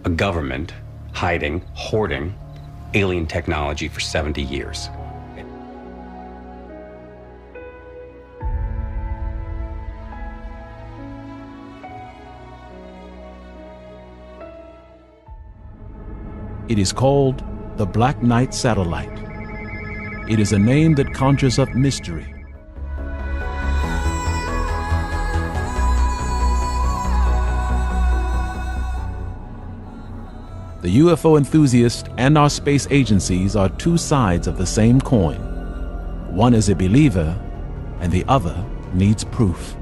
A government hiding, hoarding alien technology for 70 years. It is called the Black Knight Satellite. It is a name that conjures up mystery. The UFO enthusiast and our space agencies are two sides of the same coin. One is a believer, and the other needs proof.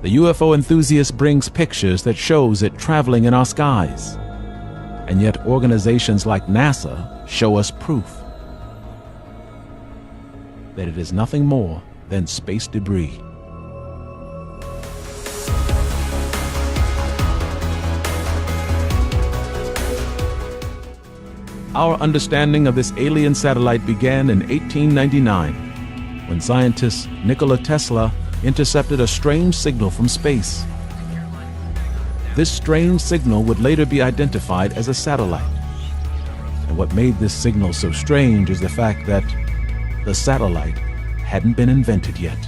The UFO enthusiast brings pictures that shows it traveling in our skies. And yet organizations like NASA show us proof that it is nothing more than space debris. Our understanding of this alien satellite began in 1899, when scientist Nikola Tesla intercepted a strange signal from space. This strange signal would later be identified as a satellite. And what made this signal so strange is the fact that the satellite hadn't been invented yet.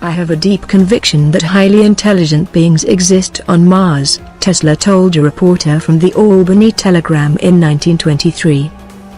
I have a deep conviction that highly intelligent beings exist on Mars, Tesla told a reporter from the Albany Telegram in 1923.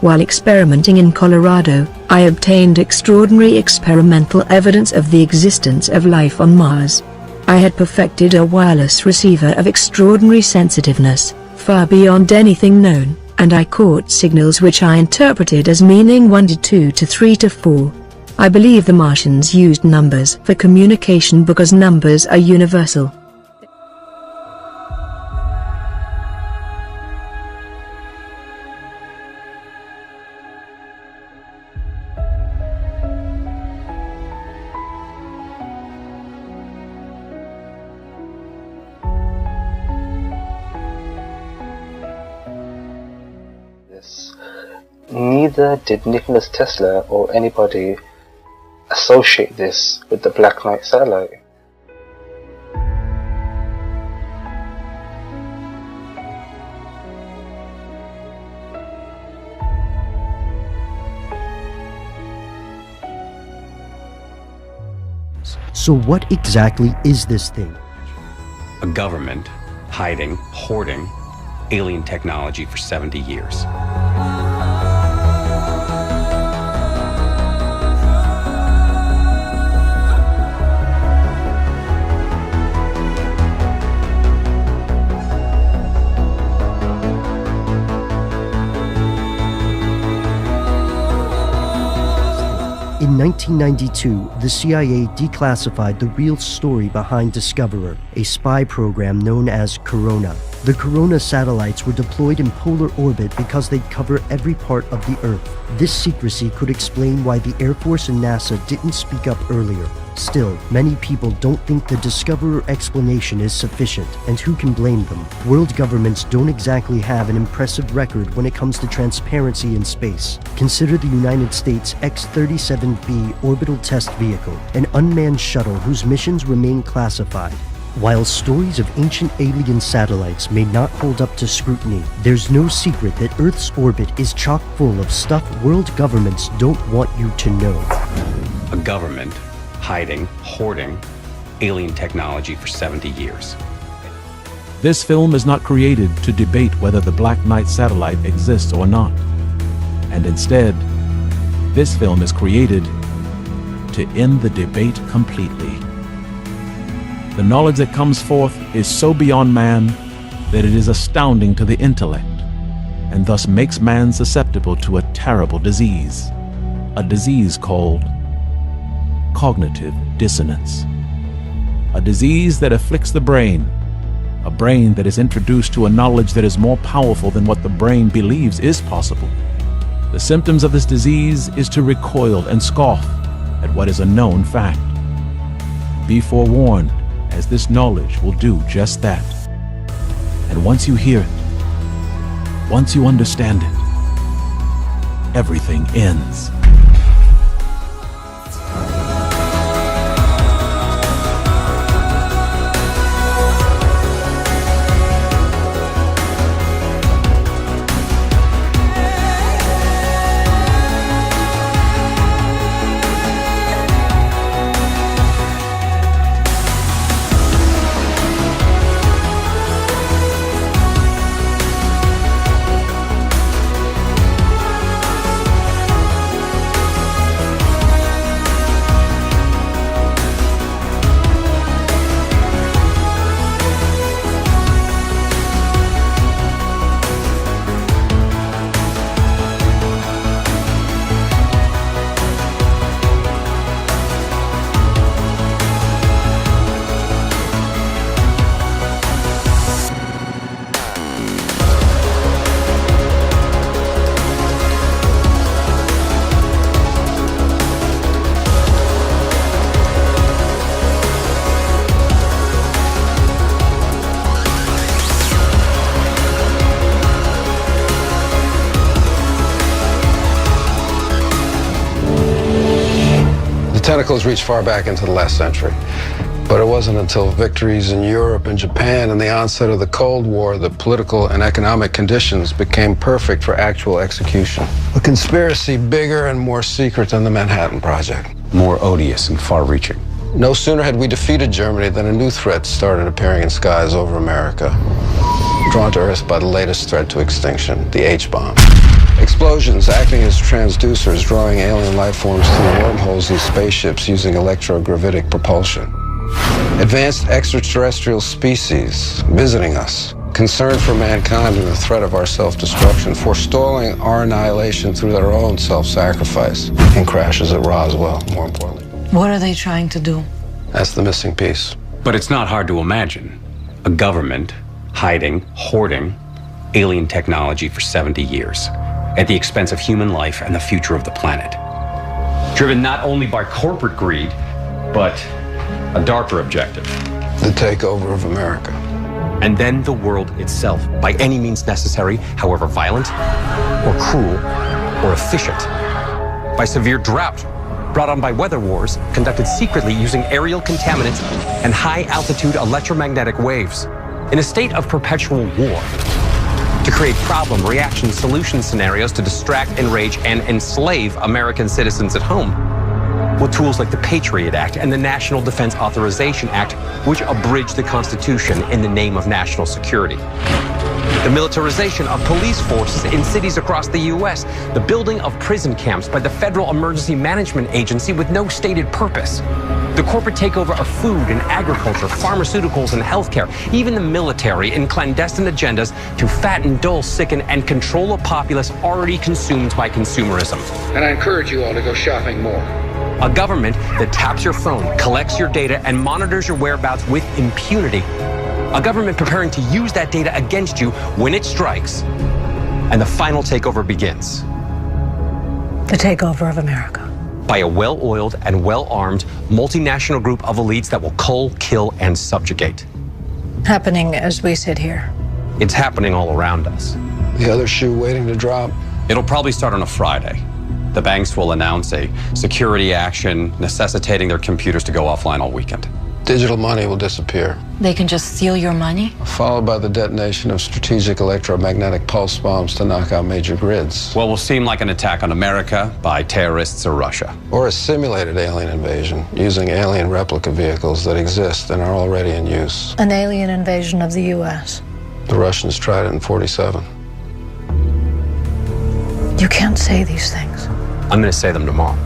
While experimenting in Colorado, I obtained extraordinary experimental evidence of the existence of life on Mars. I had perfected a wireless receiver of extraordinary sensitiveness, far beyond anything known, and I caught signals which I interpreted as meaning 1 to 2 to 3 to 4. I believe the Martians used numbers for communication because numbers are universal. Neither did Nikola Tesla or anybody associate this with the Black Knight satellite. So what exactly is this thing? A government hiding, hoarding alien technology for 70 years. In 1992, the CIA declassified the real story behind Discoverer, a spy program known as Corona. The Corona satellites were deployed in polar orbit because they'd cover every part of the Earth. This secrecy could explain why the Air Force and NASA didn't speak up earlier. Still, many people don't think the Discoverer explanation is sufficient, and who can blame them? World governments don't exactly have an impressive record when it comes to transparency in space. Consider the United States X-37B orbital test vehicle, an unmanned shuttle whose missions remain classified. While stories of ancient alien satellites may not hold up to scrutiny, there's no secret that Earth's orbit is chock full of stuff world governments don't want you to know. A government hiding, hoarding alien technology for 70 years. This film is not created to debate whether the Black Knight satellite exists or not. And instead, this film is created to end the debate completely. The knowledge that comes forth is so beyond man that it is astounding to the intellect, and thus makes man susceptible to a terrible disease, a disease called cognitive dissonance, a disease that afflicts the brain, a brain that is introduced to a knowledge that is more powerful than what the brain believes is possible. The symptoms of this disease is to recoil and scoff at what is a known fact. Be forewarned, as this knowledge will do just that. And once you hear it, once you understand it, everything ends. Tentacles reach far back into the last century. But it wasn't until victories in Europe and Japan and the onset of the Cold War that political and economic conditions became perfect for actual execution. A conspiracy bigger and more secret than the Manhattan Project. More odious and far-reaching. No sooner had we defeated Germany than a new threat started appearing in skies over America. Drawn to Earth by the latest threat to extinction, the H-bomb. Explosions acting as transducers, drawing alien life forms through wormholes in spaceships using electrogravitic propulsion. Advanced extraterrestrial species visiting us, concerned for mankind and the threat of our self-destruction, forestalling our annihilation through their own self-sacrifice, and crashes at Roswell, more importantly. What are they trying to do? That's the missing piece. But it's not hard to imagine. A government hiding, hoarding alien technology for 70 years at the expense of human life and the future of the planet. Driven not only by corporate greed, but a darker objective. The takeover of America. And then the world itself, by any means necessary, however violent, or cruel, or efficient. By severe drought, brought on by weather wars, conducted secretly using aerial contaminants and high-altitude electromagnetic waves. In a state of perpetual war, to create problem, reaction, solution scenarios to distract, enrage, and enslave American citizens at home. With tools like the Patriot Act and the National Defense Authorization Act, which abridge the Constitution in the name of national security. The militarization of police forces in cities across the U.S., the building of prison camps by the Federal Emergency Management Agency with no stated purpose, the corporate takeover of food and agriculture, pharmaceuticals and healthcare, even the military in clandestine agendas to fatten, dull, sicken, and control a populace already consumed by consumerism. And I encourage you all to go shopping more. A government that taps your phone, collects your data, and monitors your whereabouts with impunity. A government preparing to use that data against you when it strikes, and the final takeover begins. The takeover of America. By a well-oiled and well-armed multinational group of elites that will cull, kill, and subjugate. Happening as we sit here. It's happening all around us. The other shoe waiting to drop. It'll probably start on a Friday. The banks will announce a security action necessitating their computers to go offline all weekend. Digital money will disappear. They can just steal your money? Followed by the detonation of strategic electromagnetic pulse bombs to knock out major grids. What will seem like an attack on America by terrorists or Russia. Or a simulated alien invasion using alien replica vehicles that exist and are already in use. An alien invasion of the U.S. The Russians tried it in '47. You can't say these things. I'm going to say them tomorrow.